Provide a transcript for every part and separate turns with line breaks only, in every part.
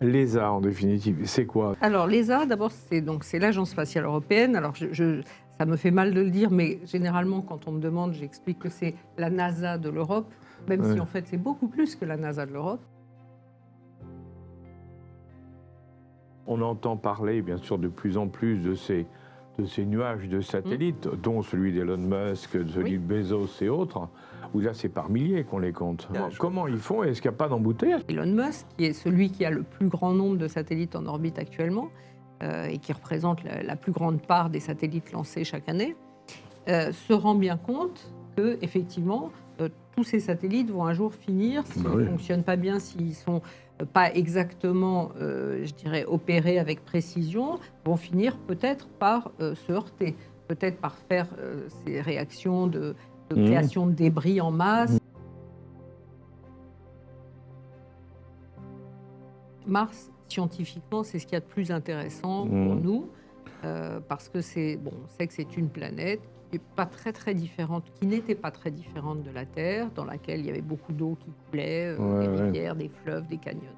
L'ESA, en définitive, c'est quoi?
Alors, l'ESA, d'abord, c'est l'Agence spatiale européenne. Alors, ça me fait mal de le dire, mais généralement, quand on me demande, j'explique que c'est la NASA de l'Europe, même si, en fait, c'est beaucoup plus que la NASA de l'Europe.
On entend parler, bien sûr, de plus en plus de ces nuages de satellites, dont celui d'Elon Musk, celui de Bezos et autres, où là, c'est par milliers qu'on les compte. Comment ils font? Est-ce qu'il n'y a pas d'embouteillage?
Elon Musk, qui est celui qui a le plus grand nombre de satellites en orbite actuellement, et qui représente la plus grande part des satellites lancés chaque année, se rend bien compte que, effectivement, tous ces satellites vont un jour finir, s'ils ne fonctionnent pas bien, s'ils ne sont pas exactement, je dirais, opérés avec précision, vont finir peut-être par se heurter, peut-être par faire ces réactions de création de débris en masse. Mars, scientifiquement, c'est ce qu'il y a de plus intéressant pour nous, parce que on sait que c'est une planète qui n'était pas très différente de la Terre, dans laquelle il y avait beaucoup d'eau qui coulait, des rivières, des fleuves, des canyons.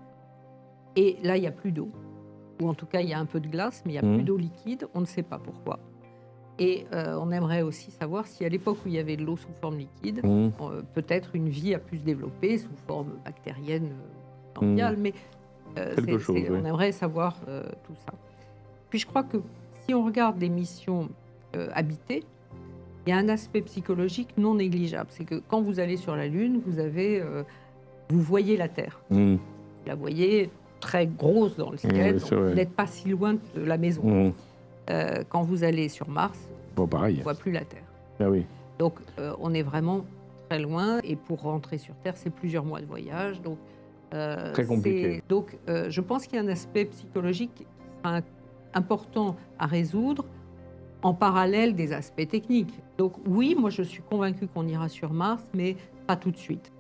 Et là, il n'y a plus d'eau, ou en tout cas, il y a un peu de glace, mais il n'y a plus d'eau liquide, on ne sait pas pourquoi. Et on aimerait aussi savoir si à l'époque où il y avait de l'eau sous forme liquide, peut-être une vie a pu se développer sous forme bactérienne, mondiale, mais on aimerait savoir tout ça. Puis je crois que si on regarde des missions habitées, il y a un aspect psychologique non négligeable. C'est que quand vous allez sur la Lune, vous voyez la Terre. Vous la voyez très grosse dans le ciel, donc vous n'êtes pas si loin de la maison. Quand vous allez sur Mars, on ne voit plus la Terre. Donc on est vraiment très loin, et pour rentrer sur Terre, c'est plusieurs mois de voyage. Donc,
très compliqué.
Donc je pense qu'il y a un aspect psychologique qui sera important à résoudre en parallèle des aspects techniques. Donc oui, moi je suis convaincue qu'on ira sur Mars, mais pas tout de suite.